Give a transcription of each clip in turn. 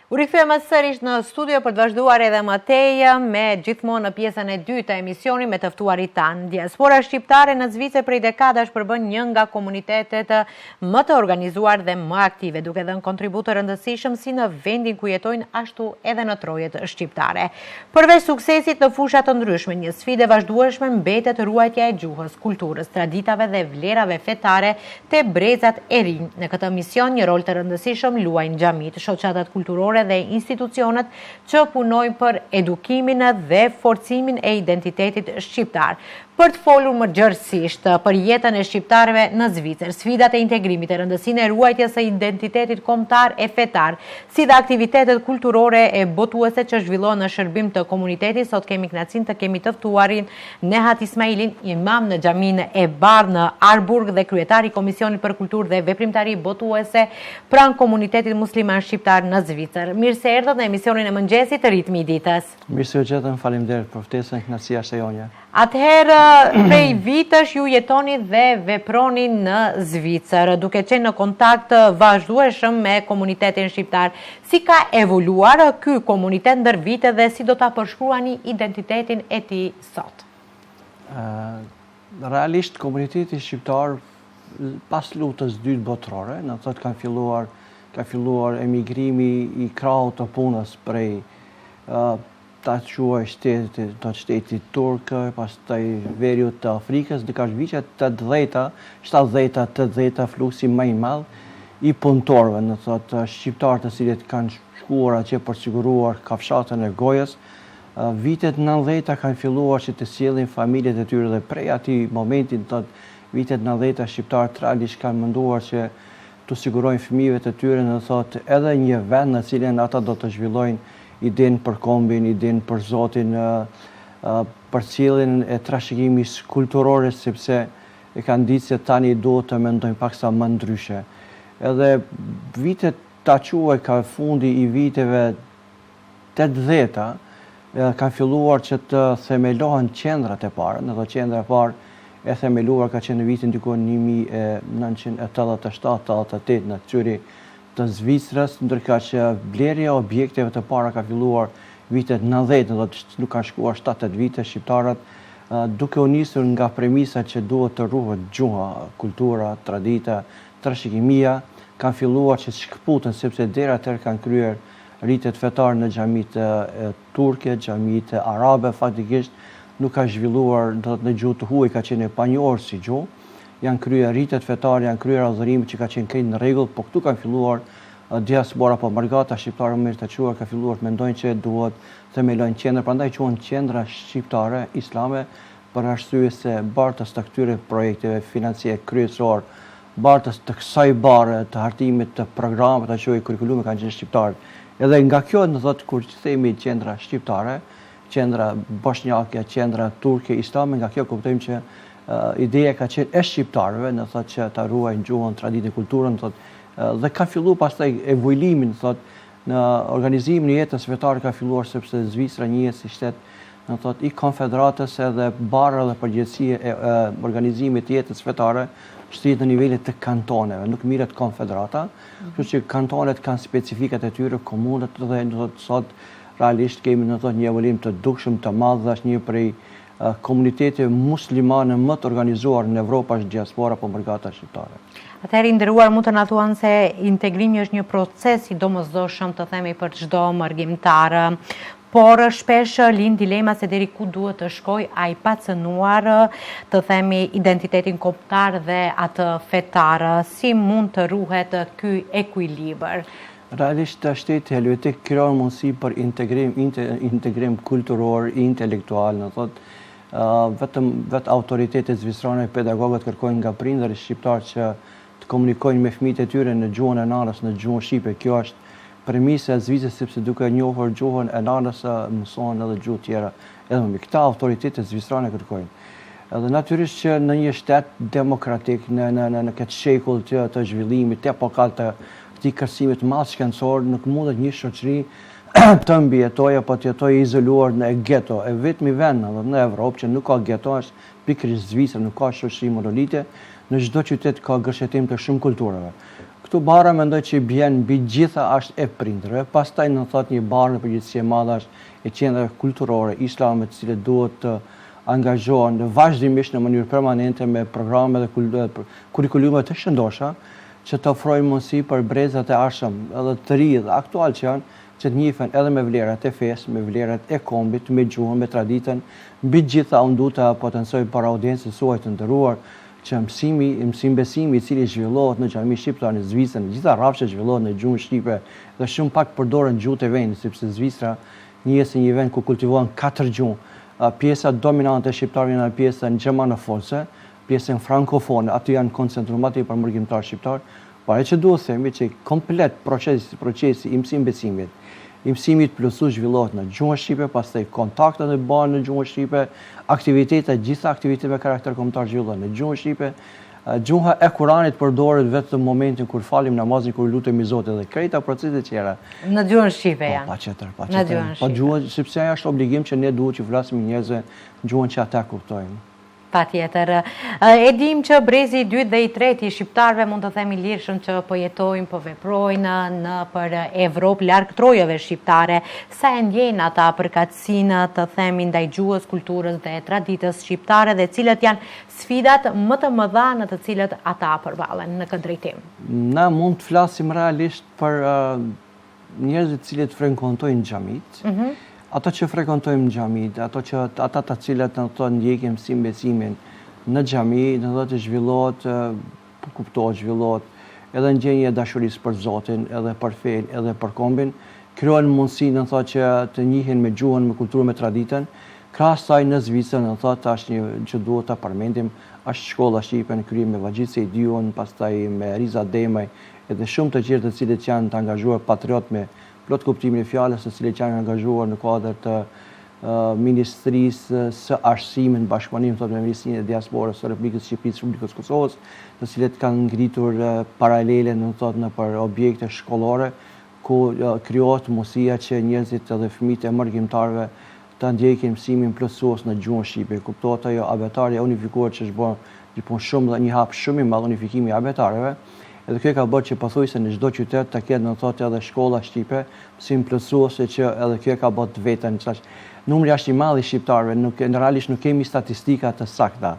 U rikthehemi sërish në studio për të vazhduar edhe më tej me gjithmonë në pjesën e dytë të emisionit me të ftuarit tanë. Diaspora shqiptare në Zvicër prej dekadash përbën një nga komunitetet më të organizuar dhe më aktive, duke dhënë kontribut të rëndësishëm si në vendin ku jetojnë ashtu edhe në trojet shqiptare. Përveç suksesit në fusha të ndryshme, një sfidë e vazhdueshme mbetet ruajtja e gjuhës, kulturës, traditave dhe vlerave fetare te brezat e rinj. Në këtë mision një rol të rëndësishëm luajnë xhamit, shoqatat kulturore dhe institucionet që punojnë për edukimin dhe forcimin e identitetit shqiptar. Për të folur më gjërësisht për jetën e shqiptarëve në Zvicër, sfidat e integrimit, e rëndësinë e ruajtjes së identitetit kombëtar e fetar, si dhe aktivitetet kulturore e botuese që zhvillohen në shërbim të komunitetit, sot kemi kënaqësinë të kemi të ftuarin Nehat Ismailin, imam në xhaminë e Bardh në Arburg dhe kryetari i Komisionit për Kulturë dhe Veprimtari botuese pranë komunitetit musliman shqiptar në Zvicër. Mirë se erdhët në emisionin e mëngjesit të Ritmi i ditës. Mirë se u gjetëm, faleminderit për ftesën, kënaqësia është e jonja. Atëherë, prej vitësh ju jetoni dhe veproni në Zvicër, duke qenë në kontakt vazhdueshëm me komunitetin shqiptar. Si ka evoluar ky komunitet ndër vite dhe si do ta përshkruani identitetin e tij sot? Realisht komuniteti shqiptar pas luftës dytë botërore, në thotë ka filluar emigrimi i krahut të punës prej ta quaj shtetit turk, pastaj veriut të Afrikës, dhe ka shviqet 70-80 fluksi më i madh i punëtorëve, në thotë shqiptarë të cilët kanë shkuar atje për siguruar kafshatën e gojës. Vitet 90 kanë filluar që të sjellin familjet e tyre dhe prej atij momenti, në thotë vitet 90 shqiptarët realisht kanë menduar që të sigurojnë fëmijëve të tyre, në thotë edhe një vend në cilin ata do të zhvillojnë idenë për kombin, idenë për Zotin, për cilin e trashëgimis kulturore, sepse e kanë ditë se tani duhet të mendojnë paksa më ndryshe. Edhe vitet ta quaj ka fundi i viteve 80-ta, kanë filluar që të themelohen qendrat e para. Në të qendra e parë e themeluar ka qenë në vitin diku 1987-88 në qyri të Zvicrës, ndërka që blerja e objekteve të para ka filluar vitet 90, dhe nuk kanë shkuar 7-8 vite shqiptarët, duke u nisur nga premisa që duhet të ruhet gjuha, kultura, tradita, trashëgimia, kanë filluar që shkëputën, sepse deri atëherë kanë kryer rritet fetare në xhamitë turke, xhamitë arabe, faktikisht nuk ka zhvilluar në gjuhë të huaj, ka qenë e panjohur si gjuhë. Janë kryer rritet fetare, janë kryer adhurimet që ka qenë krejt në rregull, po këtu kanë filluar diaspora, po margata shqiptare mirë të quar, ka filluar të mendojnë që duhet themelojnë qendra, prandaj quhen qendra shqiptare islame, për arsye se bartës të këtyre projekteve financiare kryesor, bartës të kësaj bare të hartimit të programeve të quaj kurrikulume kanë qenë shqiptarë. Edhe nga kjo, në thotë, kur themi qendra shqiptare, qendra bosnjake, qendra turke, islame, nga kjo kuptojmë që ideja ka qenë e shqiptarëve, në thotë që ta ruajnë gjuhën, traditën, kulturën, dhe ka filluar pastaj evolimin, në organizimin e jetës fetare ka filluar, sepse Zvicra njihet si shtet, në thotë, i konfederatës edhe bara dhe përgjegjësia e organizimit të jetës fetare shtrihet në nivelet të kantoneve, nuk mirret konfederata, kështu që kantonet kanë specifikat e tyre, komunat, dhe në thotë sot realisht kemi në thotë një evolim të dukshëm të madh, dhe është një prej komunitete muslimane më të organizuar në Evropë është diaspora po brigata shqiptare. Atëherë nderuar, mund të na thuan se integrimi është një proces i domosdoshëm, të themi, për çdo marrëdhëtar, por shpesh lind dilema se deri ku duhet të shkojë ai pacënuar, të themi, identitetin kombëtar dhe atë fetar. Si mund të ruhet ky ekuilibër? Realisht shteti helvetik krijon mundësi për integrim kulturor, intelektual, në thotë vetë autoritetet zvicrane, pedagogët kërkojnë nga prindërit shqiptar që të komunikojnë me fëmijët e tyre në gjuhën e nanës, në gjuhën shqipe. Kjo është premisa e Zvicrës, sepse duke njohur gjuhën e nanës mësohen edhe gjuhë tjera. Edhe me këta autoritetet zvicrane kërkojnë. Edhe natyrisht që në një shtet demokratik, në këtë shekull të zhvillimit, të epokal të këtij kërcimit madh shkencor, nuk mundet një shoqëri të mbijetoj apo të jetoj izoluar në geto. E vetmi vend në Evropë që nuk ka geto është pikërisht Zvicra, nuk ka shoqëri monolite, në çdo qytet ka gërshetim të shumë kulturave. Këtu bara mendoj që bjen mbi gjitha është e prindërve, pastaj në thot një barë në përgjithësi e madhe është e qendrave kulturore, islame, të cilët duhet të angazhohen vazhdimisht në mënyrë permanente me programe dhe kurikulume të shëndosha, që të ofrojnë mundësi për brezat e arshëm, edhe të ri dhe aktual që janë, që të njihen edhe me vlerat e fesë, me vlerat e kombit, me gjuhën, me traditën, mbi gjitha unë du të potencoj para audiencës suaj të nderuar, që mësim besimi i cili zhvillohet në xhami shqiptare në Zvicër, në gjitha rrafshet zhvillohet në gjuhën shqipe dhe shumë pak përdoren gjuhët e vendit, sepse Zvicra njihet si një vend ku kultivohen 4 gjuhë. Pjesa dominante e shqiptarëve janë pjesa gjermanofonse, pjesën frankofone, aty janë koncentruar aty për mërgjimtar shqiptar, por që duhet të themi që komplet procesi i mësim besimit, i mësimit plusu zhvillohet në gjuhën shqipe, pastaj kontaktet e bën në gjuhën shqipe, gjitha aktivitetet me karakter kombëtar zhvillohen në gjuhën shqipe. Gjuha e Kuranit përdoret vetëm në momentin kur falim namazin, kur lutemi Zotit dhe krejta proceset tjera. Në gjuhën shqipe janë. Patjetër. Po gjuhën sepse ajo është obligim që ne duhet që flasim njerëzve gjuhën që ata kuptojnë. Patjetër. E dim që brezi i dytë dhe i tretë i shqiptarëve mund të themi lirshëm që po jetojnë, po veprojnë në për Evropë larg trojave shqiptare. Sa e ndjejnë ata përkatësinë të themi ndaj gjuhës, kulturës dhe traditës shqiptare dhe cilët janë sfidat më të mëdha në të cilët ata përballen në këtë drejtim? Na mund të flasim realisht për njerëzit të cilët frekuentojnë xhamit. Ato që frekuentojmë në xhamit, ata të cilët në të ndjekim mësim besimin në xhami, në të të zhvillohet, kuptohet, zhvillohet edhe ndjenja e dashurisë për Zotin, edhe për fen, edhe për kombin, krijohen mundësi në të që të njihen me gjuhën, me kulturën, me traditën. Krahas saj në Zvicër, në të është një që duhet ta përmendim, është shkolla shqipe në krye me Vagit Sejdiun, pastaj me Riza Demaj, edhe shumë të tjerë të cilët janë të angazhuar patriot me plot kuptimin e fjalës, të cilët janë angazhuar në kuadër të Ministrisë së Arsimit në bashkëpunim me Ministrinë e Diasporës së Republikës Shqipërisë, Republikës Kosovës, të cilët kanë ngritur paralele në për objekte shkollore, ku krijohet mundësia që njerëzit edhe fëmijët e mërgjimtarëve të ndjekin mësimin plotësues në gjuhën shqipe. Kuptohet ajo abetarja unifikuar që është bërë shumë dhe një hap shumë i madh unifikimi i abetarëve. Edhe kjo ka bërë që pothuajse në çdo qytet të ketë edhe shkolla shqipe, mësim plotësuese që edhe kjo ka bërë të vetën. Numri është i madh i shqiptarëve, realisht nuk kemi statistika të sakta.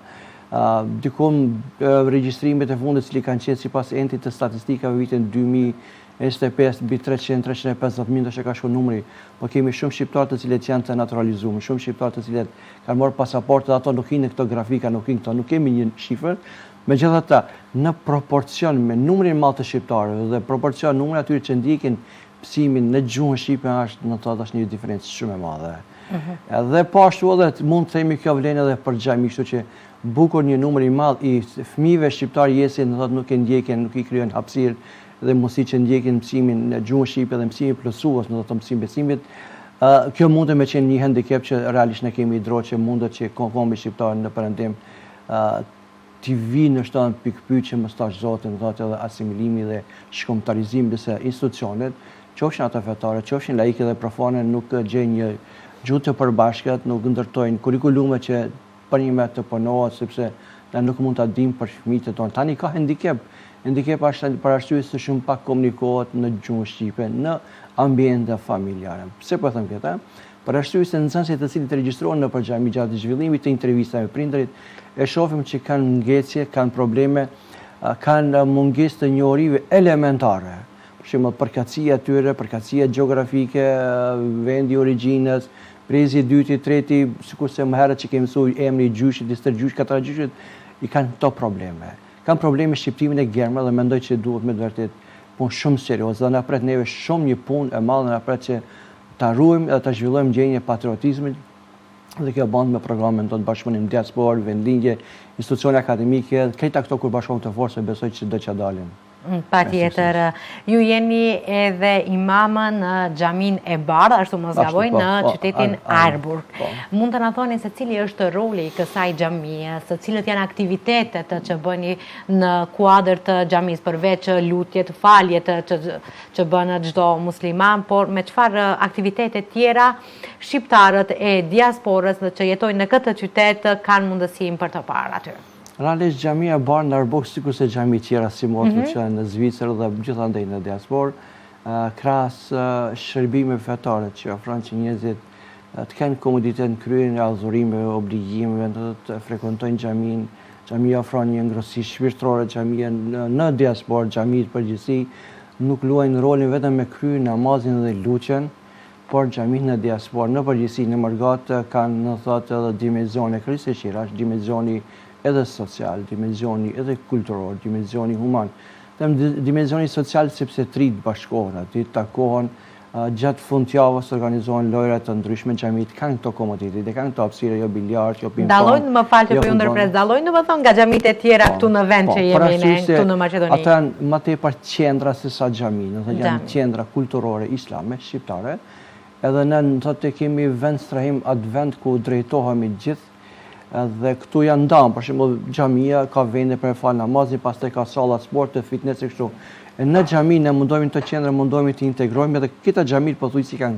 Dikom regjistrimet e fundit që kanë qenë sipas entit të statistikave vitin 2025 mbi 300-350.000 që ka shku numri, po kemi shumë shqiptarë të cilët janë të naturalizuar, shumë shqiptarë të cilët kanë marrë pasaportë, ato nuk hinë këto grafika, nuk kemi një shifër. Megjithatë, në proporcion me numrin e madh të shqiptarëve dhe proporcion numri atyre që ndjekin mësimin në gjuhën shqipe është një diferencë shumë e madhe. Edhe po ashtu edhe mund të themi kjo vlen edhe për xhami, kështu që bukur një numër i madh i fëmijëve shqiptar jesin, nuk e ndjekin, nuk i krijojnë hapësirë dhe mundësi që ndjekin mësimin në gjuhën shqipe dhe mësimin plotësues në mësim besimit. Kjo mund të më qenë një handicap që realisht ne kemi drotë që mundet që kombi shqiptar në perëndim t'i vinë në shtënë pikpyetje më stash Zotin, edhe asimilimi dhe shkombëtarizimi disa institucionet, qofshin ato fetare, qofshin laike dhe profane, nuk gjejnë një gjuhë të përbashkët, nuk ndërtojnë kurikulume që për një me të punohet, sepse ne nuk mund ta dimë për fëmijët tonë. Tani ka handicap. Handicap është për arsye se shumë pak komunikohet në gjuhën shqipe, në ambiente familjare. Pse po them këtë? Për arsye se nxënësit të cilët regjistrohen në xhami gjatë zhvillimit të intervistave me prindërit, e shohim që kanë ngecje, kanë probleme, kanë mungesë të njohurive elementare. Për shembull, përkatësia e tyre, përkatësia gjeografike, vendi i origjinës, brezi i dytë, i treti, sikurse më herët që kemi mësuar emri i gjyshit, i stërgjysh, katërgjyshit, i kanë këto probleme. Kanë probleme shqiptimin e gjermave dhe mendoj që duhet me të vërtet punë shumë serioze dhe na pret neve shumë një punë e madhe, na pret që ta ruajmë dhe ta zhvillojmë ndjenjën e patriotizmit dhe kjo band me programin tonë bashkëpunim diasporë, vendlindje, institucione akademike, këta këto kur bashkohen të forcë besoj që do të dalin. Patjetër, ju jeni edhe imam në xhamin e Bardh, ashtu mos gaboj, në qytetin Arburg. Mund të na thoni se cili është roli i kësaj xhamie, se cilët janë aktivitetet që bëni në kuadër të xhamisë, përveç lutjet, faljet që bën çdo musliman, por me çfarë aktivitete tjera shqiptarët e diasporës që jetojnë në këtë qytet kanë mundësinë për të parë aty? Realisht xhamia e Bar në Arbok, sikur se xhami tjera si motë që në Zvicër dhe gjithandej në diasporë, krahas shërbimeve fetare që ofron që njerëzit të kenë komoditet në kryerjen e adhurimeve, obligimeve, të frekuentojnë xhamin. Xhamia ofron një ngrohtësi shpirtërore, xhamia në diasporë, xhamit përgjithësi nuk luajnë rolin vetëm me kryer namazin dhe lutjen, por xhamit në diasporë në përgjithësi në Mërgat kanë në thotë edhe dimensione kryesore, është dimensioni edhe social, dimensioni edhe kulturor, dimensioni human. Dimensioni social sepse trit bashkohen aty, takohen, gjatë fundjavës organizohen lojra të ndryshme, xhamit kanë këto komoditete, kanë këto hapësire, jo biljard, jo ping-pong. Dallojnë, më falë që po ju ndërpres, dallojnë domethënë nga xhamit e tjera këtu në vend që jemi ne këtu në Maqedoni. Ata janë më tepër qendra se sa xhami, do të janë qendra kulturore islame shqiptare. Edhe ne thotë kemi vend strehim atë vend ku drejtohemi gjithë. Dhe këtu janë ndan, për shembull xhamia ka vende për fal namazin, pastaj ka salla sporte, fitness e kështu. Në xhami ne mundohemi të qendra mundohemi të integrojmë edhe këta xhamit pothuajse kanë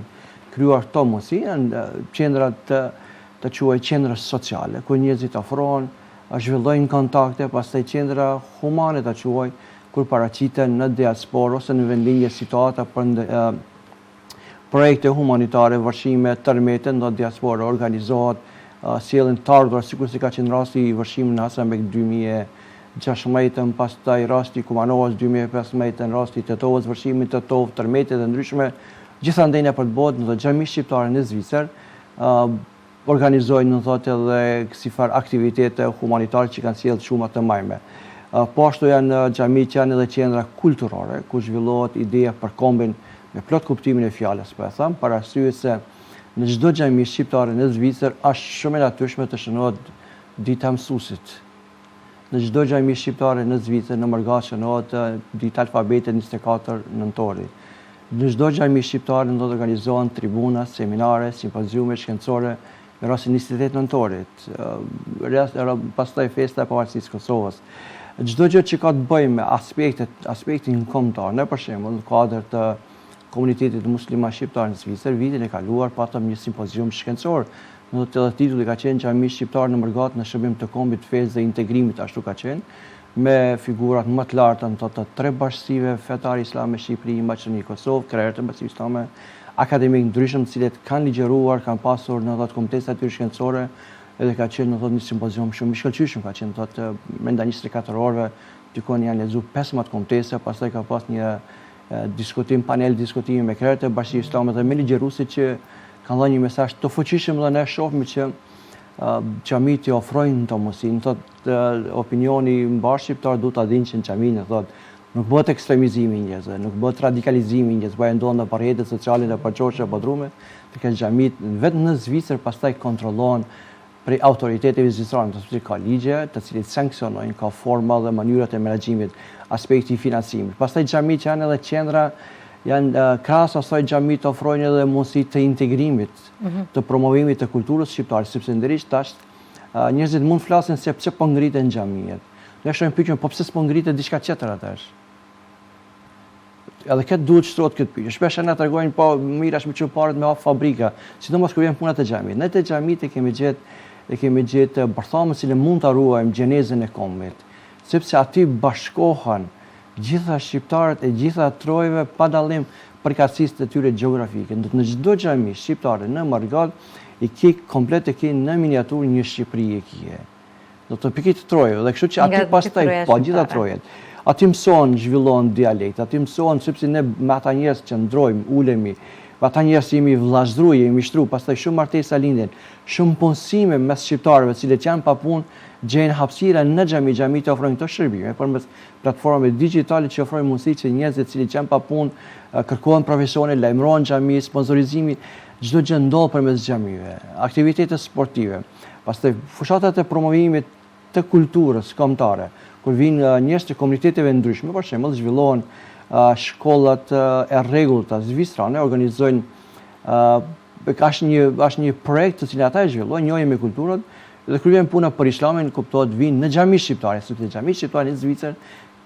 krijuar këto mundësi, janë qendra të quaj qendra sociale, ku njerëzit ofrohen, zhvillojnë kontakte, pastaj qendra humane ta quaj, kur paraqiten në diasporë ose në vendlinje situata për projekte humanitare, vërshime, tërmete në diasporë organizohet, sjellin të ardhur, sikur si ka qenë rasti i vërshimit në Hasanbek 2016, pastaj rasti Kumanovës 2015, rasti Tetovës, vërshimi Tetov, tërmete dhe ndryshme, gjithandej në për të botë, në xhami shqiptare në Zvicër, organizojnë në thotë edhe kësifar aktivitete humanitare që kanë sjellë shumë të majme. Po ashtu janë xhami që janë edhe qendra kulturore, ku zhvillohet ideja për kombin me plot kuptimin e fjalës, po e them, për arsye se në çdo xhami shqiptare në Zvicër është shumë e natyrshme të shënohet dita mësuesit. Në çdo xhami shqiptare në Zvicër në Mërgat shënohet dita alfabetit 24 nëntori. Në çdo xhami shqiptare do të organizohen tribuna, seminare, simpoziume shkencore në rastin 28 nëntorit. Pastaj festa e pavarësisë së Kosovës. Çdo gjë që ka të bëjë me aspektin kombëtar, në për shembull në kuadër të komunitetit muslima shqiptar në Zvicër, vitin e kaluar patëm një simpozium shkencor. Në të edhe titulli ka qenë xhami shqiptar në Mërgat në shërbim të kombit, fesë dhe integrimit, ashtu ka qenë, me figurat më të larta në të 3 bashkësive fetare islame Shqipëri, Maqedoni, Kosovë, krerët e bashkësive islame, akademik ndryshëm të cilët kanë ligjeruar, kanë pasur në komitete aty shkencore, edhe ka qenë në një simpozium shumë i shkëlqyeshëm, ka qenë brenda 24 orëve, dikon janë lexuar 15 komitete, pastaj ka pas një panel diskutimi me krerët e bashkisë islame dhe me ligjëruesit që kanë dhënë një mesazh të fuqishëm dhe ne shohim që xhamit i ofrojnë të mundësinë, thotë opinioni mbar shqiptar duhet ta dinë që në xhamin thotë nuk bëhet ekstremizimi i njerëzve, nuk bëhet radikalizimi i njerëzve, ndodhen në rrjetet sociale dhe përçoshe apo drume, tek xhamit vetëm në Zvicër pastaj kontrollohen prej autoriteteve zvicerare, të cilët ka ligje, të cilët sanksionojnë, ka forma dhe mënyrat e menaxhimit, aspekti i financimit. Pastaj xhamit janë edhe qendra, janë krahas asaj xhamit ofrojnë edhe mundësi të integrimit, të promovimit të kulturës shqiptare, sepse ndërisht tash njerëzit mund flasin se pse po ngriten xhamiet. Ne shohim pyetjen, po pse s'po ngritet diçka tjetër atash? Edhe këtë duhet shtrohet këtë pyetje. Shpesh na tregojnë po mirash me çuparet me hap fabrika, sidomos kur vjen puna te xhamit. Ne te xhamit e kemi gjetë bërthamë që mund ta ruajmë gjenezën e kombit, sepse aty bashkohen gjitha shqiptarët e gjitha trojve pa dallim përkatësisë të tyre gjeografike. Në çdo xhami shqiptare në Mërgat i ke komplet e ke në miniaturë një Shqipëri e kije. Do të pikit trojve dhe kështu që aty pastaj po gjitha trojet. Aty mësohen, zhvillohen dialekt, aty mësohen sepse ne me ata njerëz që ndrojmë, ulemi, me ata njerëz jemi vllazëruar, jemi shtru, pastaj shumë martesa lindin, shumë punësime mes shqiptarëve, të cilët janë pa punë, gjejnë hapësira në xhami, xhamit ofrojnë këto shërbime përmes platformave digjitale që ofrojnë mundësi që njerëzit që janë pa punë, kërkohen profesione, lajmërohen xhami, sponsorizimi, çdo gjë ndodh përmes xhamive, aktivitete sportive. Pastaj fushatat e promovimit të kulturës kombëtare, kur vinë njerëz të komuniteteve ndryshme, për shembull, zhvillohen shkollat e rregullta zvicrane, organizojnë është një projekt të cilin ata e zhvillojnë, njohje me kulturën, dhe kur vjen puna për islamin, kuptohet vinë në xhami shqiptare, sepse xhami shqiptare në Zvicër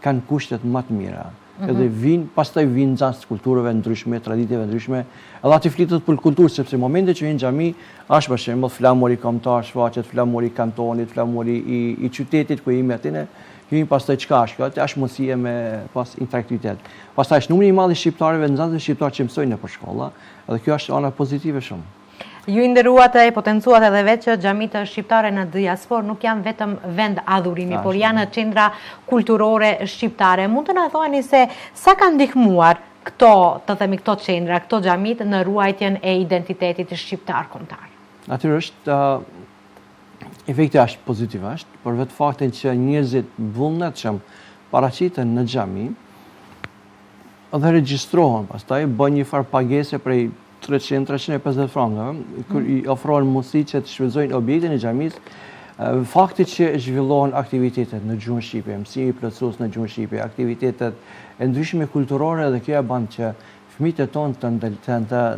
kanë kushtet më të mira. edhe pastaj vinë nxënës të kulturave ndryshme, traditave ndryshme, edhe aty flitet për kulturë, sepse momente që në xhami është për shembull flamuri kombëtar, shfaqet flamuri i kantonit, flamuri i qytetit ku jemi atje. Hyjnë pastaj çka është mundësia me pas interaktivitet. Pastaj është numri i madh i shqiptarëve, nxënësve shqiptar që mësojnë nëpër shkolla, edhe kjo është ana pozitive shumë. Ju i nderuat e potencuat edhe vetë që xhamitë shqiptare në diasporë nuk janë vetëm vend adhurimi, por janë qendra kulturore shqiptare. Mund të na thoni se sa kanë ndihmuar këto qendra, këto xhamit në ruajtjen e identitetit shqiptar kombëtar? Natyrisht efekti është pozitiv, për vetë faktin që njerëzit vullnetshëm paraqiten në xhami dhe regjistrohen, pastaj bën një farë pagese prej 300-350 frankëve, kur i ofrohen mundësi që të shfrytëzojnë objektin e xhamisë, fakti që zhvillohen aktivitetet në gjuhën shqipe, mësimi i plotësues në gjuhën shqipe, aktivitetet e ndryshme kulturore, dhe kjo e bën që fëmijët tonë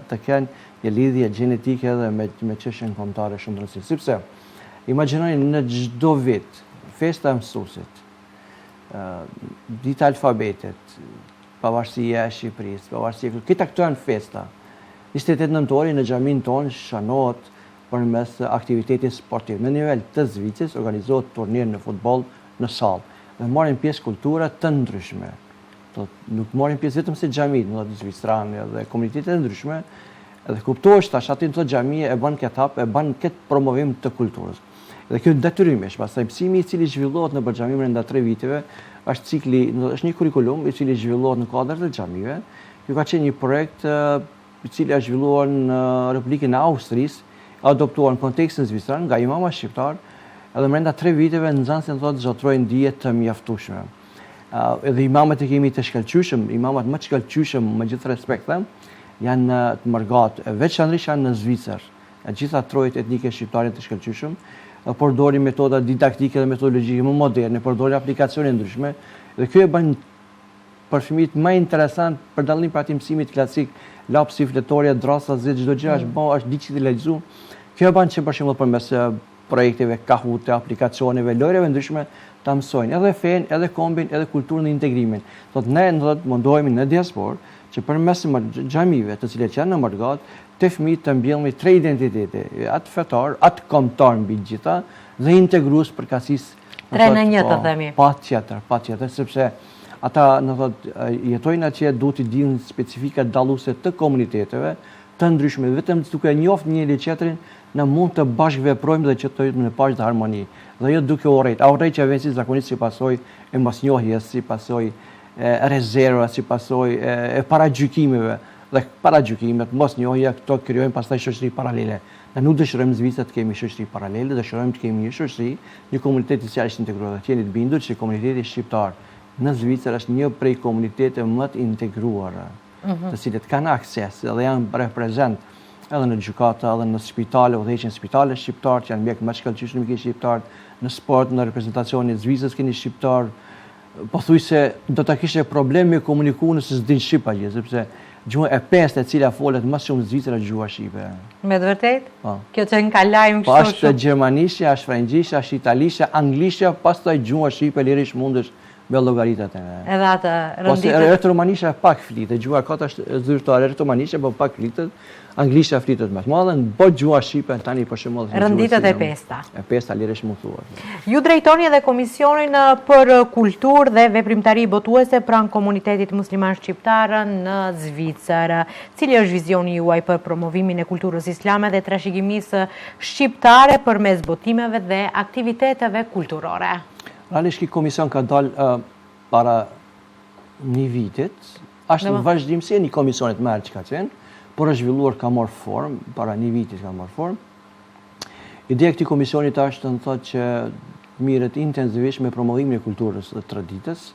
të kenë një lidhje gjenetike edhe me çështjen kombëtare shumë të rëndësishme. Sepse imagjinoni në çdo vit, festa e mësuesit, dita e alfabetit, pavarësia e Shqipërisë, pavarësia këta janë festa. 28 nëntori në xhamin tonë shanohet përmes aktivitetit sportiv. Në nivel të Zvicrës organizohet turnir në futboll në sallë dhe marrin pjesë kultura të ndryshme. Nuk marrin pjesë vetëm se xhamit, në zvicranë dhe komunitetet e ndryshme, edhe kuptohesh tash aty në xhamie e bën këtë hap, e bën këtë promovim të kulturës. Dhe kjo detyrimisht, pastaj mësimi i cili zhvillohet në xhami brenda 3 viteve, është një kurikulum i cili zhvillohet në kuadër të xhamive. Kjo ka qenë një projekt i cili është zhvilluar në Republikën e Austrisë, adoptuar në kontekstin zvicran nga imama shqiptar, edhe brenda 3 viteve nxënësit zotrojnë dije të mjaftueshme. Edhe imamat e kemi të shkëlqyeshëm, imamat më të shkëlqyeshëm me gjithë respekt janë të mërgat, veçanërisht janë në Zvicër. Gjitha trojët etnike shqiptare të shkëlqyeshëm, përdorin metoda didaktike dhe metodologjike më moderne, përdorin aplikacione ndryshme, dhe kjo e bën për fëmijët më interesant për dallim për atij mësimit klasik, lapsi fletorja, drasa, çdo gjë është digitalizuar. Kjo e bën që për shembull përmes projekteve, kahute, aplikacioneve, lojrave ndryshme ta mësojnë edhe fen, edhe kombin, edhe kulturën dhe integrimin. Ne mundohemi në diasporë që përmes xhamive, të cilat janë në Mërgat, të fëmijët të mbjellmi 3 identitete, atë fetar, atë kombëtar mbi të gjitha dhe integrues përkatësisë 3 në 1 të themi. Patjetër, sepse ata jetojnë atje, duhet të dinë specifikat dalluese të komuniteteve të ndryshme, vetëm duke njohur njëri tjetrin, ne mund të bashkëveprojmë dhe që të jetojmë në paqe dhe harmoni. Dhe jo duke urrejtë vjen si zakonisht si pasojë e mosnjohjes, si pasojë e rezerva, si pasojë e paragjykimeve. Dhe paragjykimet, mosnjohja, këto krijojnë pastaj shoqëri paralele. Ne nuk dëshirojmë Zvicra të kemi shoqëri paralele, dëshirojmë të kemi një shoqëri, një komunitet i cili është integruar. Jeni të bindur që komuniteti shqiptar në Zvicër është një prej komuniteteve më të integruara, të cilët kanë akses dhe janë reprezent edhe në gjykata, edhe në spitale, udhëheqjen spitale shqiptar, që janë mjek më shkëlqyeshëm me shqiptar, në sport, në reprezentacionin e Zvicrës keni shqiptar. Pothuajse do ta kishte problem me komunikuar nëse s'din shqip atje, sepse gjuha e pestë e cila folet më shumë në Zvicër është gjuha shqipe. Me të vërtetë? Kjo që ka lajm kështu. Po është gjermanishtja, është frëngjishtja, është italishtja, anglishtja, pastaj gjuha shqipe lirisht mundesh me llogaritat e. Edhe atë rënditet. Ose romanishtja pak flitet, gjuha kata është zyrtare, romanishtja po pak flitet, anglishtja flitet më të madhe, po gjuha shqipe tani për shembull. Rënditet e pesta. E pesta lirisht mund thuar. Ju drejtoni edhe Komisionin për Kulturë dhe Veprimtari Botuese pranë komunitetit musliman shqiptar në Zvicër. Cili është vizioni juaj për promovimin e kulturës islame dhe trashëgimisë shqiptare përmes botimeve dhe aktiviteteve kulturore? Realisht ky komision ka dalë para një vitit, është në vazhdimsi një komisionit më që ka qenë, por është zhvilluar, ka marrë formë, para një vitit ka marrë formë. Ideja e këtij komisionit është të thotë që mirët intensivisht me promovimin e kulturës dhe traditës,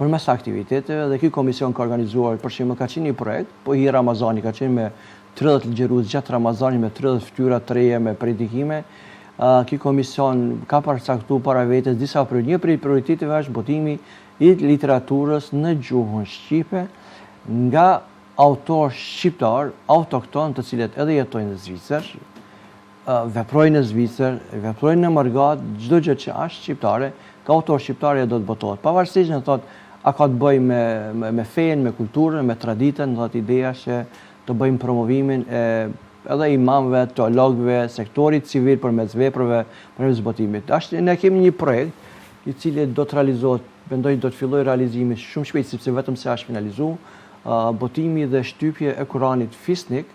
përmes aktiviteteve, dhe ky komision ka organizuar, për shembull, ka qenë një projekt, po i Ramazani ka qenë me 30 ligjërues gjatë Ramazanit, me 30 fytyra të reja me predikime. Ky komision ka përcaktuar para vetes disa një prej prioriteteve është botimi i literaturës në gjuhën shqipe nga autor shqiptar, autokton, të cilët edhe jetojnë në Zvicër, veprojnë në Zvicër, veprojnë në Mërgat, çdo gjë që është shqiptare, ka autor shqiptar do të botohet. Pavarësisht në thotë a ka të bëj me fenë, me kulturën, me traditën, në të ideja që të bëjmë promovimin edhe imamëve, teologëve, sektorit civil përmes veprave, përmes botimit. Ne kemi një projekt i cili do të realizohet, mendoj do të filloj realizimi shumë shpejt, sepse vetëm se është finalizu, botimi dhe shtypje e Kuranit fisnik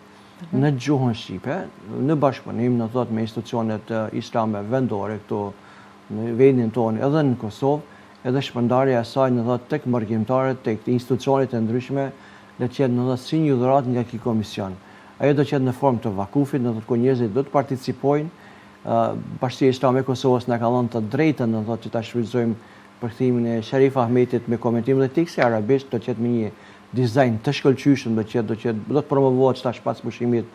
në gjuhën shqipe, në bashkëpunim me institucionet islame vendore këtu në vendin tonë edhe në Kosovë, edhe shpërndarja e saj tek mërgjimtarët, tek institucionet e ndryshme, dhe që jetë si një dhuratë nga ky komision. Ajo do që jetë në formë të vakufit, ku njerëzit do të participojnë. Bashkia Islame e Kosovës na ka dhënë të drejtën që ta shfrytëzojmë përkthimin e Sharif Ahmetit me komentim dhe teksti arabisht, do të jetë me një dizajn të shkëlqyeshëm, do të promovohet tash pas pushimit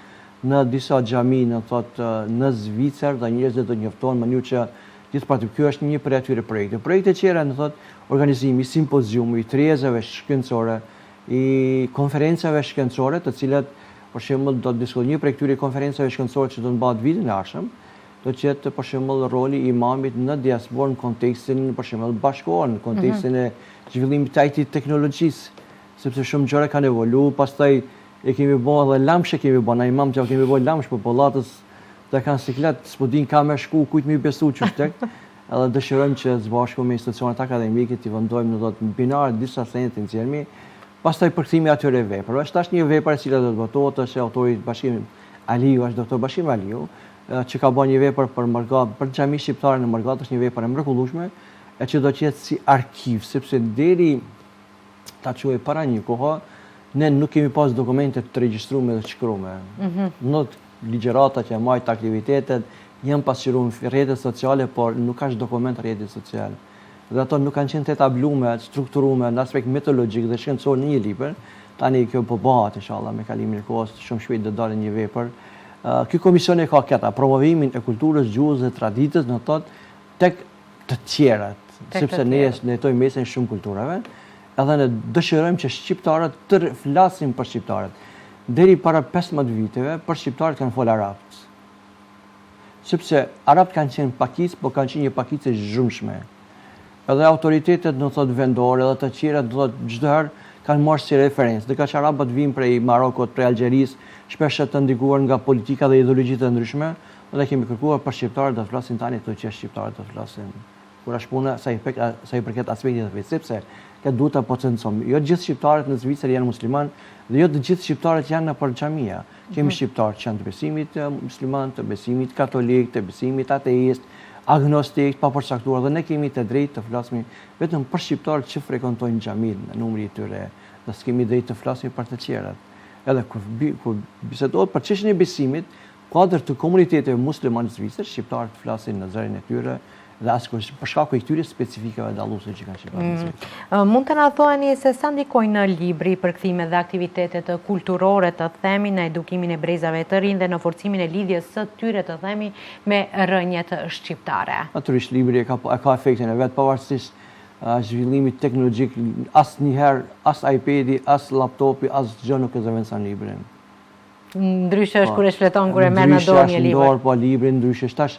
në disa xhami në Zvicër, dhe njerëzit do njoftohen në mënyrë që gjithë parti. Ky është një prej atyre projekte. Projekte tjera organizimi i simpoziumi, i trizave shkencore, i konferencave shkencore, të cilat për shembull do të diskutojmë një prej këtyre konferencave shkencore që do të bëhet vitin e ardhshëm, do të jetë për shembull roli i imamit në diasporë në kontekstin për shembull bashkëkor, në kontekstin e zhvillimit të IT teknologjisë, sepse shumë gjëra kanë evoluar, pastaj e kemi bërë edhe lamshe kemi bërë, na imam që kemi bërë lamsh për pollatës dhe kanë siklet, s'po din ka me shku, kujt mi besu që tek, edhe dëshirojmë që së bashku me institucionet akademike t'i vendojmë në binarë disa thënie të nxjerrmi, pastaj përkthimi atyre veprave. Është tash një vepër e cila do të votohet, është autori Bashim Aliu, është doktor Bashim Aliu, që ka bërë një vepër për xhami shqiptare në Mërgat, është një vepër e mrekullueshme, e që do të jetë si arkiv, sepse deri ta quaj para një kohë, ne nuk kemi pas dokumente të regjistruara dhe të shkruara. Not ligjërata që marrin aktivitetet janë pasqyruar në rrjetet sociale, por nuk ka dokument rrjetet sociale. Dhe ato nuk kanë qenë të etabluar, strukturuar në aspekt metodologjik dhe shkencor në një libër. Tani kjo po bëhet inshallah me kalimin e kohës, shumë shpejt do dalë një vepër. Ky komision e ka këta promovimin e kulturës, gjuhës dhe traditës tek të tjerat, sepse ne jetojmë mesin shumë kulturave, edhe ne dëshirojmë që shqiptarët të flasin për shqiptarët. Deri para 15 viteve për shqiptarët kanë folur arabë. Sepse arabët kanë qenë pakicë, por kanë qenë një pakicë e zhurmshme. Edhe autoritetet vendore dhe të tjera çdo herë kanë marrë si referencë. Dhe ka që arabët vinë prej Marokot, prej Algjerisë, shpesh të ndikuar nga politika dhe ideologjitë të ndryshme, dhe kemi kërkuar për shqiptarët të flasin tani këto që shqiptarët të flasin. Kur është puna sa i përket aspektit të vetë, sepse këtë duhet ta potencojmë. Jo gjithë shqiptarët në Zvicër janë musliman dhe jo të gjithë shqiptarët janë nëpër xhamia. Kemi shqiptarë që janë të besimit musliman, të besimit katolik, të besimit ateist, agnostik, pa përcaktuar, dhe ne kemi të drejtë të flasim vetëm për shqiptarët që frekuentojnë xhamin në numri i tyre, dhe s'kemi drejtë të flasim për të tjerat. Edhe kur bisedohet për çështjen e besimit, kuadër të komuniteteve muslimane zvicër, shqiptarët flasin në zërin e tyre dhe askush për shkak të këtyre specifikave dalluese që kanë shqiptarët. Mund të na thoni se sa ndikojnë në libri përkthime dhe aktivitetet kulturore të themi në edukimin e brezave të rinj dhe në forcimin e lidhjes së tyre të themi me rrënjet shqiptare? Natyrisht libri ka efektin e vet, pavarësisht zhvillimit teknologjik, asnjëherë as iPad-i, as laptopi, as gjë nuk e zëvendëson librin. Ndryshe është kur e shfleton kur e merr në dorë një libër. Po librin ndryshe tash.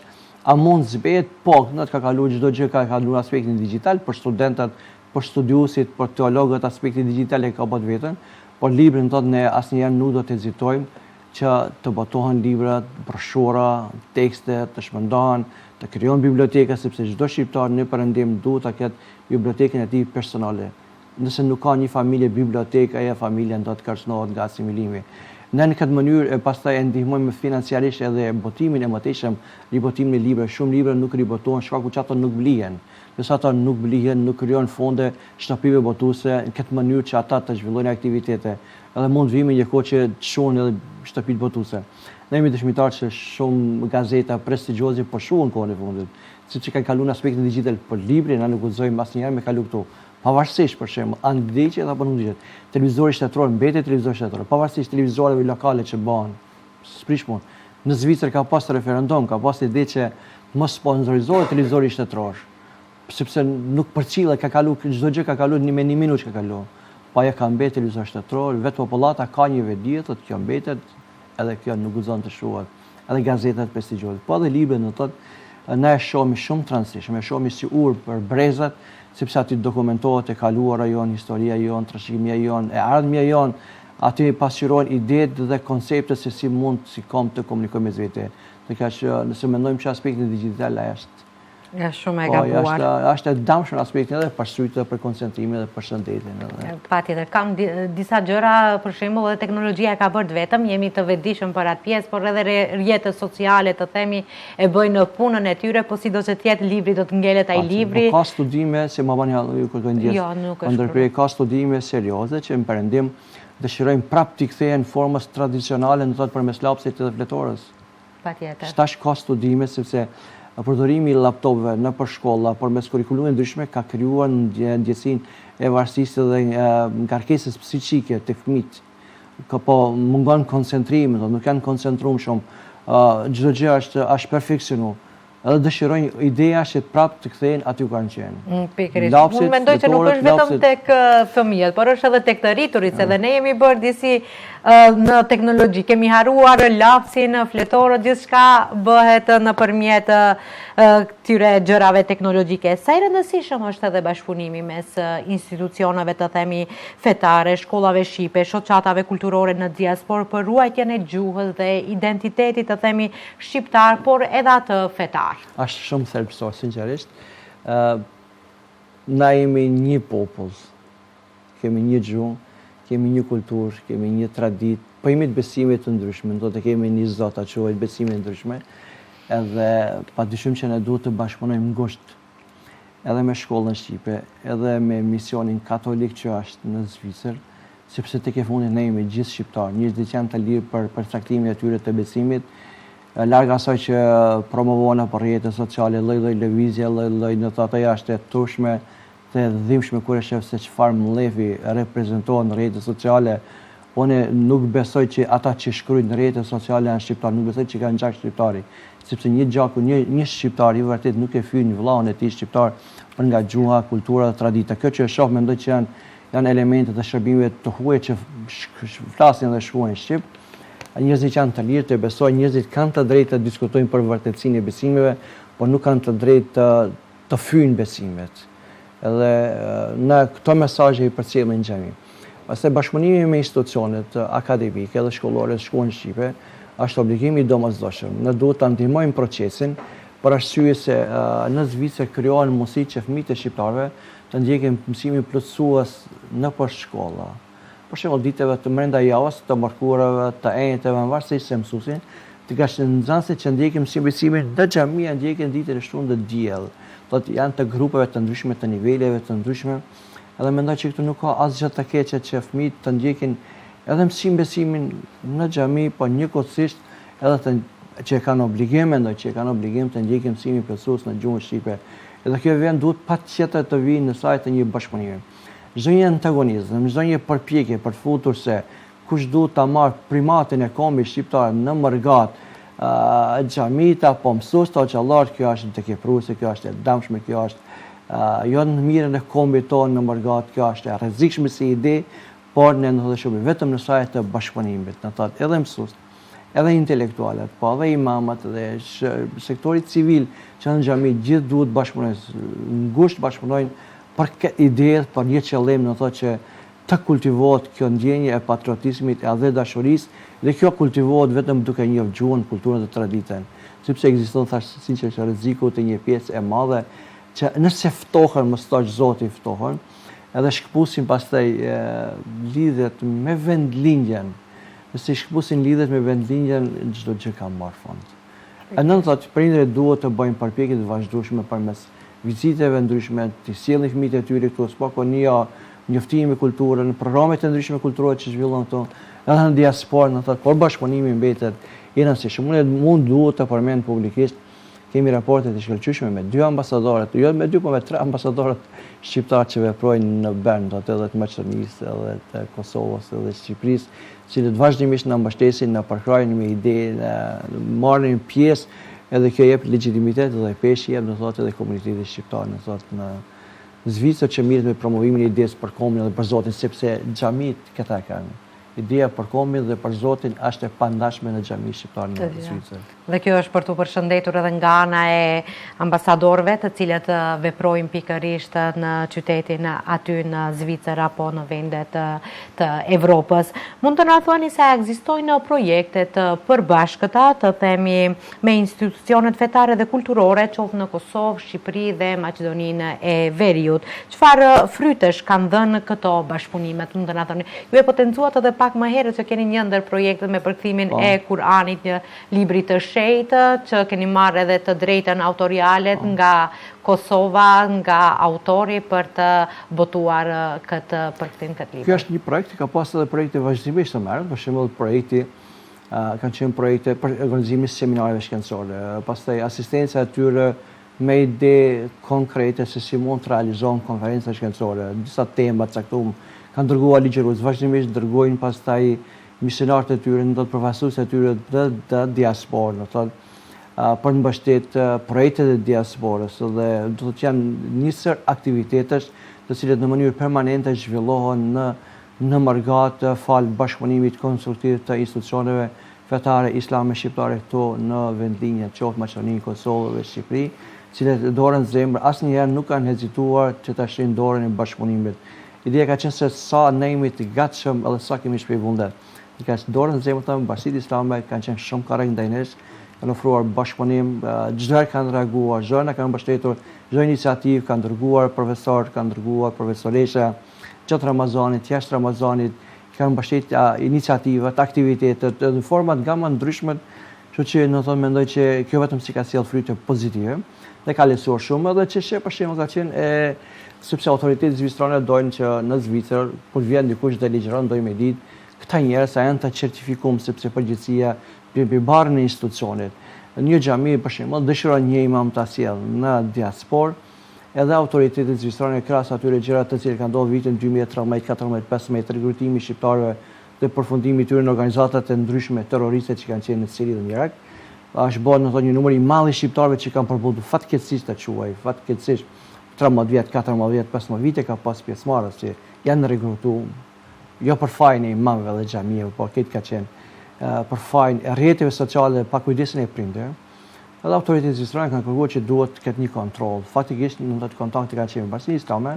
A mund zbet? Po, në të ka kalu çdo gjë, ka kalu aspektin digital, për studentat, për studiusit, për teologët, aspektin digital e ka bët vetën, por librin ne asnjëherë nuk do të hezitojmë që të botohen libra, broshura, tekste, të shpërndahen, të krijohen biblioteka, sepse çdo shqiptar në perëndim duhet ta ketë bibliotekën e tij personale. Nëse nuk ka një familje biblioteke, ajo familja do të kërcënohet nga asimilimi. Ne në këtë mënyrë pastaj e ndihmojmë financiarisht edhe botimin e mëtejshëm, ribotimin e librave. Shumë libra nuk ribotohen shkaku që ato nuk blihen. Nëse ato nuk blihen, nuk krijojnë fonde shtëpive botuese në këtë mënyrë që ata të zhvillojnë aktivitete. Edhe mund vimi një kohë që të shohin edhe shtëpitë botuese. Ne jemi dëshmitar që shumë gazeta prestigjioze po shohin kohën e fundit, siç kanë kaluar në aspektin digital, por librin na nuk guxojmë asnjëherë me kalu këtu. Pavarësisht për shembull, a ndiqet apo nuk ndiqet. Televizori shtetëror mbetet televizor shtetëror, pavarësisht televizoreve lokale që bëhen. S'prish punë. Në Zvicër ka pas referendum, ka pas ide që mos sponsorizohet televizori shtetëror, sepse nuk përcillet, ka kalu çdo gjë ka kaluar me 1 minutë ka kaluar. Po ajo ka mbetë televizor shtetëror, vetë popullata ka një vedi, thotë kjo mbetet, edhe kjo nuk guxon të shohet. Edhe gazetat prestigjioze. Po edhe librat, ne e shohim shumë transition, e shohim si urë për brezat, sepse aty dokumentohet e kaluara jonë, historia jonë, trashëgimia jonë, e ardhmja jonë, aty pasqyrohen idetë dhe koncepte se si mund si kom të komunikojmë me vetë. Dhe ka që nëse mendojmë që aspektin digital është shumë e gabuar. Është e damshëm aspektin edhe për sytë, për koncentrimin dhe për shëndetin. Patjetër, kam disa gjëra, për shembull, edhe teknologjia ka bërë vetëm, jemi të vetëdijshëm për atë pjesë, por edhe rrjetet sociale, të themi, e bëjnë punën e tyre, po sido që të jetë libri, do të ngelet ai libri. Ka studime, se më bani ju kërkojnë ndjesë. Jo, nuk është ndërprej ka studime serioze që në perëndim dëshirojnë prapë t'i kthehen formës tradicionale, në thotë përmes lapsit dhe fletorës. Patjetër. Shtash ka studime sepse përdorimi i laptopëve në për shkolla, përmes kurrikulumeve ndryshme ka krijuar ndjesinë e varësisë dhe ngarkesës psiqike të fëmijët. Po mungon koncentrimi, nuk janë koncentruar shumë. Çdo gjë është perfeksionuar. Edhe dëshirojnë ideja që prapë të kthehen aty ku kanë qenë. Pikërisht. Unë mendoj që nuk është vetëm tek fëmijët, por është edhe tek të rriturit, se edhe ne jemi bërë disi në teknologji. Kemi haruar lapsin, fletorët, gjithçka bëhet nëpërmjet këtyre gjërave teknologjike. Sa i rëndësishëm është edhe bashkëpunimi mes institucioneve, të themi, fetare, shkollave shqipe, shoqatave kulturore në diasporë për ruajtjen e gjuhës dhe identitetit, të themi, shqiptar, por edhe atë fetar. Ashtë shumë thelbësor, sinqerisht. Na jemi një popull, kemi një gjuhë, kemi një kulturë, kemi një traditë, po jemi të besimit të ndryshme, do të kemi një zot a quhet besimit të ndryshme, edhe padyshim që ne duhet të bashkëpunojmë ngushtë edhe me shkollën shqipe, edhe me misionin katolik që është në Zvicër, sepse tek e fundit ne jemi gjithë shqiptarë, njerëzit janë të lirë për traktimin e tyre të besimit, larg asaj që promovohen për rrjetet sociale, lloj-lloj lëvizje, lloj-lloj në ato jashtë të tushme, të dhimbshme kur e shef se çfarë mlevi reprezentohen në rrjetet sociale. Unë nuk besoj që ata që shkruajnë në rrjetet sociale janë shqiptarë, nuk besoj që kanë gjak shqiptari, sepse një gjaku, një shqiptar i vërtet nuk e fyn vllahun e tij shqiptar për nga gjuha, kultura dhe tradita. Kjo që e shoh mendoj që janë elemente të shërbimeve të huaj që flasin dhe shkruajnë shqip. Njerëzit janë të lirë të besojnë, njerëzit kanë të drejtë të diskutojnë për vërtetësinë e besimeve, por nuk kanë të drejtë të fyjnë besimet. Edhe në këto mesazhe i përcjellim në xhami. Pastaj bashkëpunimi me institucionet akademike dhe shkollore të shkollën shqipe është obligim i domosdoshëm. Ne duhet ta ndihmojmë procesin për arsye se në Zvicër krijohen mundësi që fëmijët e shqiptarëve të ndjekin mësimin plotësues në shkolla. Për shembull ditëve të brenda javës, të mërkurave, të enjteve, varësisht se mësuesin, të ka nxënësit që ndjekin mësimin në xhamia ndjekin ditën e shtunë dhe diell. Do të janë të grupeve të ndryshme, të niveleve të ndryshme. Edhe mendoj që këtu nuk ka asgjë të keqe që fëmijët të ndjekin edhe besimin në xhami, po njëkohësisht edhe që kanë obligim, mendoj që kanë obligim të ndjekin mësimin plotësues në gjuhën shqipe. Edhe kjo vend duhet patjetër të vijë në sajt të një bashkëpunimi. Çdo një antagonizëm, çdo një përpjekje për të futur se kush duhet ta marrë primatin e kombit shqiptar në mërgat, xhamita apo mësues të hoxhallar, kjo është dekepruese, kjo është e dëmshme, kjo është jo në mirën e kombit tonë në mërgat, kjo është e rrezikshme si ide, por ne ndodheshëm vetëm në sajt të bashkëpunimit, në thotë edhe mësues, edhe intelektualet, po edhe imamat dhe sektori civil që në xhami gjithë duhet bashkëpunojnë, ngushtë bashkëpunojnë për këtë ide, për një qëllim, në thotë që të kultivohet kjo ndjenje e patriotizmit edhe dashurisë, dhe kjo kultivohet vetëm duke njohur gjuhën, kulturën dhe traditën. Sepse ekziston thashë sinqerisht rreziku të një pjesë e madhe që nëse ftohen, mos thosh Zoti ftohen, edhe shkëpusin pastaj lidhet me vendlindjen. Nëse shkëpusin lidhet me vendlindjen, çdo gjë ka marrë fund. E nën thotë prindërit duhet të bëjnë përpjekje të vazhdueshme përmes viziteve ndryshme, të sjellin fëmijët e tyre këtu, spakonia, njoftimi me kulturën, programet e ndryshme kulturore që zhvillohen këtu, edhe në diasporë, në thotë, por bashkëpunimi mbetet i rëndësishëm. Unë duhet të përmend publikisht, kemi raporte të shkëlqyeshme me 2 ambasadorët, jo me 2, por me 3 ambasadorët shqiptarë që veprojnë në Bern, edhe të Maqedonisë, edhe të Kosovës, edhe të Shqipërisë, cilët vazhdimisht na mbështesin, na përkrajnë me ide, marrin pjesë, edhe kjo jep legjitimitet dhe peshë jep, në thotë, edhe komunitetit shqiptar, në thotë, në Zvicër që mirët me promovimin e idesë për kombin dhe për Zotin, sepse xhamit këta kanë. ideja për kombin dhe për Zotin është e pandashme në xhami shqiptare në Zvicër. Dhe kjo është për të përshëndetur edhe nga ana e ambasadorëve të cilët veprojnë pikërisht në qytetin aty në Zvicër apo në vendet të Evropës. Mund të na thuani se ekzistojnë projekte të përbashkëta, të themi me institucionet fetare dhe kulturore, qoftë në Kosovë, Shqipëri dhe Maqedoninë e Veriut. Çfarë frytesh kanë dhënë këto bashkëpunimet? Mund të na thoni, ju e potencuat edhe pak më herët që keni një ndër projektet me përkthimin e Kur'anit, një libri të shenjtë, që keni marrë edhe të drejtën autorialet nga Kosova, nga autori për të botuar këtë përkthim këtë libër. Kjo është një projekt, ka pas edhe projekte vazhdimisht të merren, për shembull projekti kanë qenë projekte për organizimin e seminareve shkencore, pastaj asistenca atyre me ide konkrete se si mund të realizohen konferenca shkencore, disa tema të caktuara, kanë dërguar ligjërues, vazhdimisht dërgojnë pastaj misionarët e tyre, do të përfaqësues e tyre të diasporës, do të për mbështet projektet e diasporës dhe do të janë nisër aktivitetesh të cilat në mënyrë permanente zhvillohen në Margat fal bashkëpunimit konstruktiv të institucioneve fetare islame shqiptare këtu në vendlinje, qoftë Maqedoni, Kosovë dhe Shqipëri, cilat dorën zemër asnjëherë nuk kanë hezituar që ta shtojnë dorën e bashkëpunimit. Ideja ka qenë se sa ne jemi të gatshëm edhe sa kemi shprej vullnet. Ka dorën zemër të bashkitë islame kanë qenë shumë korrekt ndaj nesh, kanë ofruar bashkëpunim, çdo herë kanë reaguar, çdo herë kanë mbështetur, çdo iniciativë kanë dërguar profesor, kanë dërguar profesoresha, gjatë Ramazanit, jashtë Ramazanit, kanë mbështetur iniciativat, aktivitetet në forma nga më ndryshme, kështu që në thonë mendoj që kjo vetëm si ka sjell fryte pozitive dhe ka lehtësuar shumë edhe që për shembull ka qenë sepse autoritetet zvicrane dojnë që në Zvicër, kur vjen dikush dhe ligjëron, dojnë me ditë këta njerëz sa janë të certifikuar sepse përgjithësia mbi në institucionet. Një xhami për shembull dëshiron një imam ta sjellë në diasporë, edhe autoritetet zvicrane krahas atyre gjërave të cilat kanë ndodhur vitin 2013, 14, 15, rekrutimi shqiptarëve dhe përfundimi i tyre në organizata të ndryshme terroriste që kanë qenë në Siri dhe në Irak. Është bërë në një numër i madh i shqiptarëve që kanë përballuar fatkeqësisht të quaj, fatkeqësisht 13 vjet, 14, 15 vite ka pas pjesëmarrës që janë rekrutuar jo për fajin e imamëve dhe xhamive, por këtë ka qenë për fajin e rrjeteve sociale pa kujdesin e prindërve. Edhe autoritetet zvicrane kanë kërkuar që duhet të ketë një kontroll. Faktikisht në ato kontakte kanë qenë me Bashkinë Islame,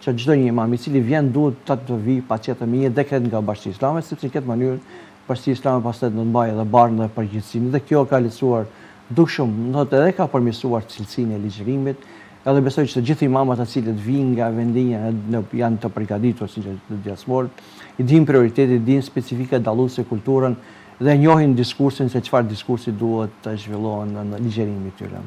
që çdo një imam i cili vjen duhet të vi patjetër me një dekret nga Bashkia Islame, sepse në këtë mënyrë Bashkia Islame pastaj do të mbajë edhe barën dhe përgjegjësinë. Dhe kjo ka lehtësuar dukshëm, edhe ka përmirësuar cilësinë e ligjërimit. Edhe besoj që të gjithë imamat të cilët vijnë nga vendinja janë të përgatitur si në diasporë, i dinë prioritetet, dinë specifika dalluese kulturën dhe njohin diskursin se çfarë diskursi duhet të zhvillohen në ligjërimin e tyre.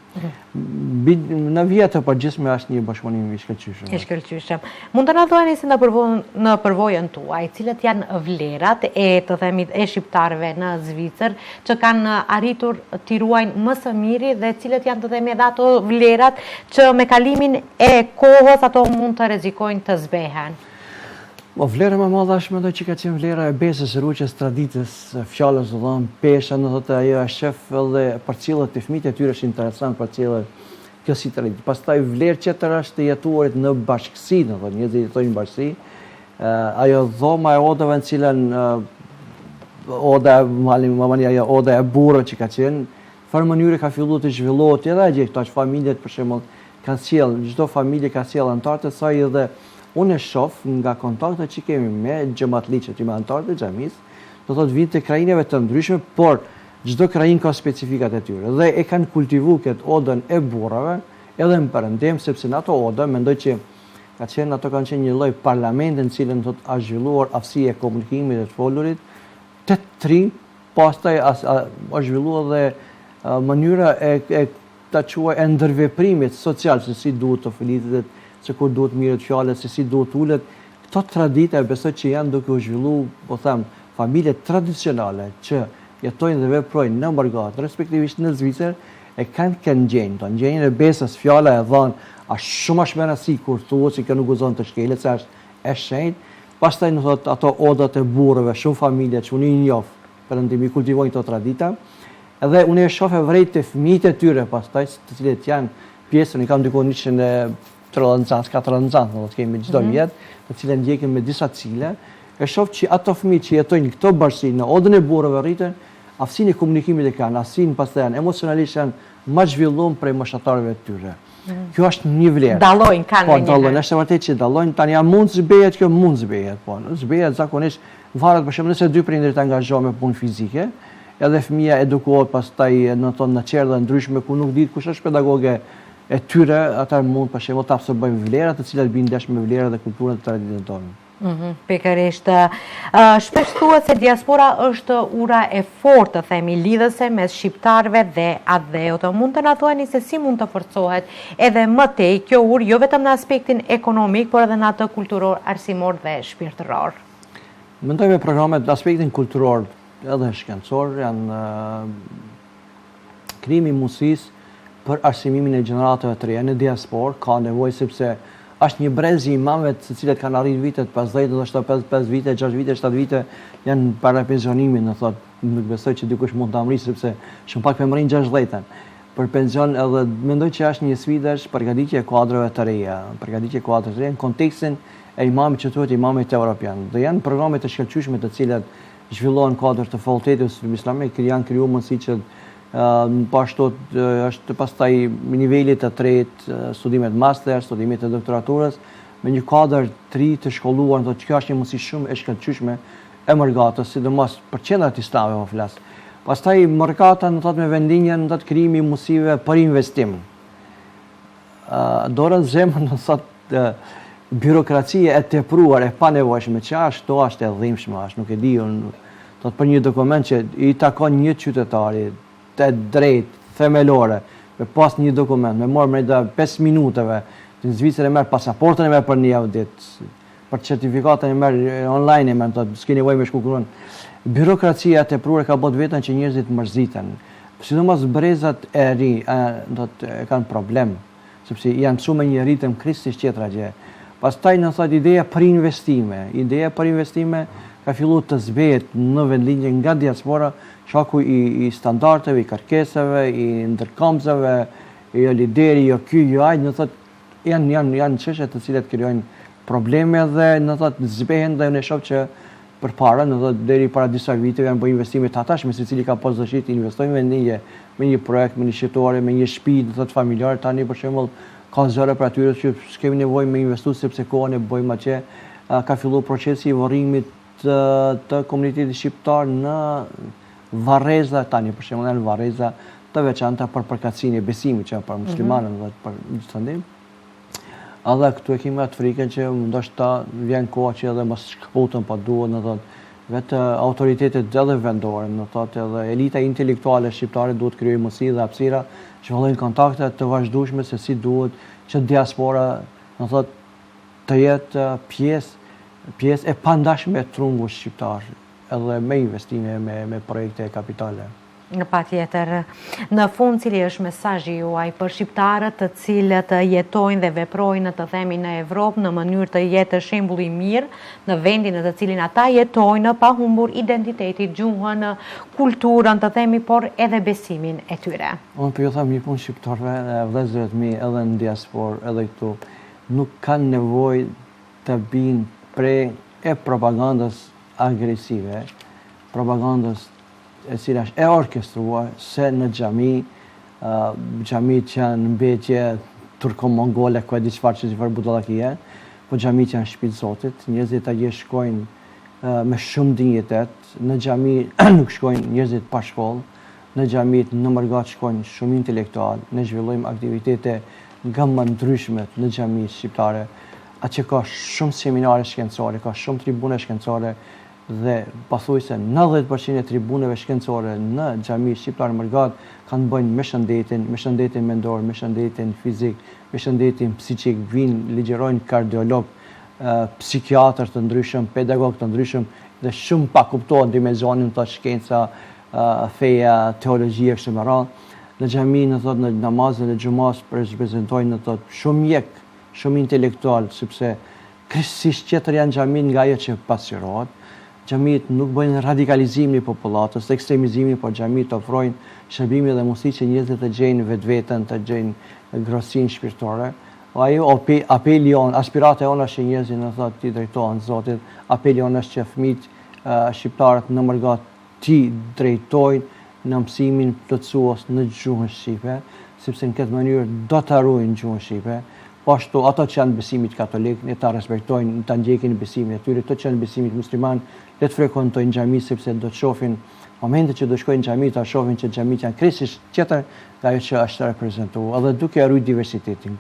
Në vijë të përgjithshme është një bashkëpunim i shkëlqyeshëm. I shkëlqyeshëm. Mund të na thuani se në përvojën tuaj, cilat janë vlerat e të themi e shqiptarëve në Zvicër që kanë arritur t'i ruajnë më së miri dhe cilat janë të themi edhe ato vlerat që me kalimin e kohës ato mund të rrezikojnë të zbehen. Vlera më e madhe është mendoj që ka qenë vlera e besës, rruqes, traditës, fjalës do thon pesha, në thotë ajo është shef edhe për cilët të fëmijët e tyre është interesant për cilët kjo si traditë. Pastaj vlerë tjetër është të jetuarit në bashkësi, do thonë njerëzit jetojnë në bashkësi. Ajo dhoma e odave në cilën oda e burrë që ka qenë, farë mënyrë ka filluar të zhvillohet edhe gjë këto familjet për shembull kanë sjell, çdo familje ka sjell anëtarët e saj dhe unë e shoh nga kontaktet që kemi me xhamatliqet, me anëtarët e xhamisë, do thotë vinë të krajinave të ndryshme, por çdo krajinë ka specifikat e tyre dhe e kanë kultivuar këtë odën e burrave edhe në perëndim, sepse në ato oda mendoj që ato kanë qenë një lloj parlamenti në cilën do të zhvilluar aftësia e komunikimit dhe të folurit, të tri, pastaj është zhvilluar dhe mënyra e ta quaj e ndërveprimit social, se si duhet të flitet, se kur duhet mirët fjalët, se si duhet ulet. Këto tradita besoj që janë duke u zhvilluar, po them, familje tradicionale që jetojnë dhe veprojnë në Margat, respektivisht në Zvicër, e kanë këndjenjë. Ndjenjën e besës, fjala e dhënë, është shumë më e rëndësishme kur thuhet se kjo nuk gëzon të shkelet, se është e shenjtë. Pastaj në thotë ato odat e burrëve, shumë familje që unë i njoh, perëndimi kultivojnë këto tradita. Edhe unë e shoh vërejt të fëmijët e tyre pastaj, të cilët janë pjesën, i kam diku 100 4 nxans, do të kemi çdo vit, të cilën ndjekim me disa cile, e shoh që ato fëmijë që jetojnë këto bashkësi në odën e burrave rriten, aftësinë e komunikimit e kanë, aftësinë pastaj janë emocionalisht janë më zhvilluar prej moshatarëve të tyre. Kjo është një vlerë. Dallojnë kanë po, dallojnë, është vërtet që dallojnë. Tani a mund zbehet kjo? Mund zbehet, po. Zbehet zakonisht varet për shembull nëse dy prindërit angazhohen me punë fizike, edhe fëmia edukohet pastaj në çerdhe ndryshme ku nuk ditë kush është pedagoge e tyre, ata mund për shembull të absorbojnë vlerat të cilat bijnë dash me vlerat dhe kulturën të traditës tonë. Pikërisht. Shpesh thuhet se diaspora është ura e fortë, themi, lidhëse mes shqiptarëve dhe atheut. Mund të na thuani se si mund të forcohet edhe më tej kjo urë, jo vetëm në aspektin ekonomik, por edhe në atë kulturor, arsimor dhe shpirtëror? Mendoj me programet në aspektin kulturor edhe shkencor janë krijimi mundësisë për arsimimin e gjeneratave të reja në diasporë, ka nevojë sepse është një brez i imamëve të cilët kanë arritur vitet 50, ndoshta 5 vite, 6 vite, 7 vite janë para pensionimit, në thotë, nuk besoj që dikush mund ta amrisë sepse shumë pak më rrin 60-ën. Për pension edhe mendoj që është një sfidë përgatitje e kuadrove të reja, në kontekstin e imamit që thuhet imamit evropian. Dhe janë programe të shkëlqyeshme të cilat zhvillohen kuadër të fakultetit islamik, janë krijuar mundësi që pashtu është pastaj nivelit të tretë, studimet master, studimet e doktoraturës, me një kuadër të ri të shkolluar, do të kjo është një mundësi shumë e shkëlqyeshme e mërgatës, sidomos për qendrat islame po flas. Pastaj mërgata në thotë me vendinjen në krijimi mundësive për investim. Dorën zemër në thotë birokracia e tepruar e panevojshme, që është e dhimbshme, nuk e di unë, thotë për një dokument që i takon një qytetari të drejt, themelore, me pas një dokument, me morë mrejta 5 minuteve, në Zvicër e merë pasaportën e merë për një javë ditë, për certifikatën e merë online e merë, s'ke nevojë me shkukurun. Birokracia të prurë ka bot vetën që njerëzit mërziten. Sidomos brezat e ri e kanë problem, sepse janë mësu me një ritëm kristisht tjetra gjë. Pastaj në thot ideja për investime ka fillu të zbehet në vendlinje nga diaspora, shaku i standardeve, i kërkesave, i ndërkomzave, jo lideri, jo ky, jo ajt, në thot, janë çështje të cilat krijojnë probleme dhe në thot zbehen dhe unë shoh që përpara, në thot deri para disa viteve janë bërë investime të atashme, secili ka pas dëshirë të investojë në vendinje me një projekt, me një shqiptare, me një shtëpi, në thot familjare, tani për shembull ka zëre për atyre që s'kemi nevojë me investu sepse kohën e bëjmë atje, ka filluar procesi i varrimit të komunitetit shqiptar në varreza, tani për shembull janë varreza të veçanta për përkatësinë e besimit që për muslimanët dhe për gjithëndim. Edhe këtu e kemi atë frikën që ndoshta vjen koha që edhe mos shkputën pa duhet, në thotë, vetë autoritetet edhe vendore, në thotë edhe elita intelektuale shqiptare duhet të krijojë mundësi dhe hapësira që vëllojnë kontakte të vazhdueshme se si duhet që diaspora, në thotë, të jetë pjesë e pandashme e trungut shqiptar, edhe me investime, me projekte kapitale. Patjetër. Në fund, cili është mesazhi juaj për shqiptarët të cilët jetojnë dhe veprojnë të themi në Evropë në mënyrë të jetë shembull i mirë në vendin në të cilin ata jetojnë pa humbur identitetin, gjuhën, kulturën të themi, por edhe besimin e tyre? Unë për ju tham një punë shqiptarëve, vëllezërit mi edhe në diasporë, edhe këtu, nuk kanë nevojë të binë prej e propagandës agresive, propagandës e cila është e orkestruar se në xhamit që janë mbetje turko-mongole, ku e di çfarë që çfarë budallakie, po xhamit që janë shtëpi të Zotit, njerëzit atje shkojnë me shumë dinjitet, në xhami nuk shkojnë njerëzit pa shkollë, në xhamit në mërgat shkojnë shumë intelektual, ne zhvillojmë aktivitete nga më ndryshme në xhamit shqiptare, atë që ka shumë seminare shkencore, ka shumë tribune shkencore, dhe pathuajse 90% e tribuneve shkencore në xhami shqiptar Mërgat kanë bëjnë me shëndetin mendor, me shëndetin fizik, me shëndetin psiqik, vinë ligjerojnë kardiolog, psikiatër të ndryshëm, pedagog të ndryshëm dhe shumë pa kuptohen dimenzionin të shkenca, feja, teologjia kështu me radhë. Në xhami në namazin e xumas reprezentojnë shumë mjek, shumë intelektual, sepse kryesisht tjetër janë xhamin nga ajo që pasqyrohet. Xhamit nuk bëjnë radikalizimin e popullatës, ekstremizimin, por xhamit ofrojnë shërbime dhe mundësi që njerëzit të gjejnë vetveten, të gjejnë grosinë shpirtore. Ajo apeli jonë, aspirata jonë është që njerëzit në thotë ti drejtohen Zotit, apeli jonë është që fëmijët shqiptarët në mërgat ti drejtojnë në mësimin plotësues në gjuhën shqipe, sepse në këtë mënyrë do të harrojnë gjuhën shqipe. Po ashtu ato që janë besimit katolik, ne ta respektojnë, ta ndjekin besimin e tyre, ato që janë besimit musliman, le të frekuentojnë xhami sepse do të shohin momentet që do shkojnë në xhami, ta shohin që xhamit janë krisisht tjetër nga ajo që është reprezentuar, edhe duke harruar diversitetin,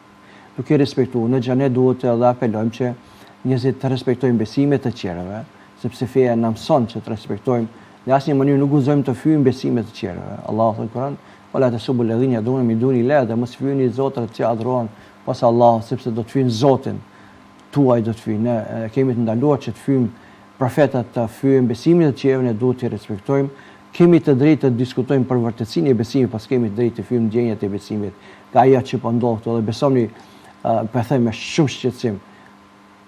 duke respektuar. Në xhanet duhet edhe apelojmë që njerëzit të respektojnë besimet të tjerëve, sepse feja na mëson që të respektojmë në asnjë mënyrë nuk guxojmë të fyejmë besimet të tjerëve. Allahu thot Kur'an, "Wala tasubbu alladhina yad'una min duni Allah", dhe mos fyeni zotrat që adhurojnë pas Allah, sepse do të fyjnë Zotin tuaj, do të fyjnë. Ne kemi të ndaluar që të fyjmë profetat, të fyjmë besimin e tjerëve, ne duhet të respektojmë. Kemi të drejtë të diskutojmë për vërtetësinë e besimit, pas kemi të drejtë të fyjmë ndjenjat e besimit. Nga ajo që po ndodh këtu, dhe besoni, po them me shumë shqetësim,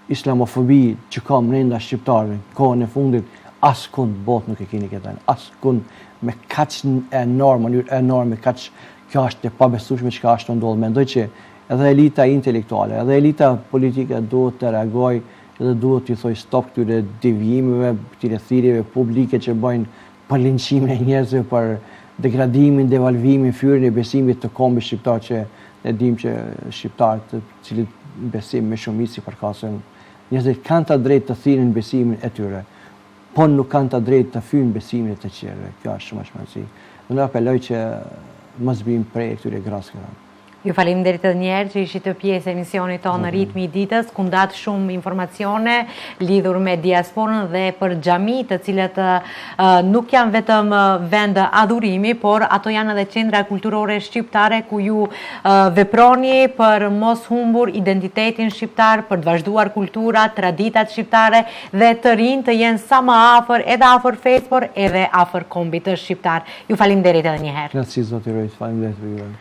islamofobi që ka brenda shqiptarëve, kohën e fundit, askund botë nuk e keni këtë, askund me kaq mënyrë enorme, kaq kjo është e pabesueshme çka është ndodhur. Mendoj që edhe elita intelektuale, edhe elita politike duhet të reagojë dhe duhet të thojë stop këtyre devijimeve, këtyre thirrjeve publike që bëjnë për linçimin e njerëzve, për degradimin, devalvimin, fyrjen e besimit të kombit shqiptar, që ne dimë që shqiptarët të cilët besim me shumicë si përkasin, njerëzit kanë të drejtë të thirrin besimin e tyre, po nuk kanë të drejtë të fyjnë besimin e të tjerëve. Kjo është shumë shmësi. Unë apeloj që mos bim prej këtyre graskave. Ju faleminderit edhe një herë që ishit të pjesë e emisionit tonë në Ritmi i ditës, ku ndat shumë informacione lidhur me diasporën dhe për xhami, të cilët nuk janë vetëm vend adhurimi, por ato janë edhe qendra kulturore shqiptare ku ju veproni për mos humbur identitetin shqiptar, për të vazhduar kultura, traditat shqiptare dhe të rinj të jenë sa më afër, edhe afër fesë, por edhe afër kombit shqiptar. Ju faleminderit edhe një herë. Grazie, zoti Rojt, faleminderit për ju.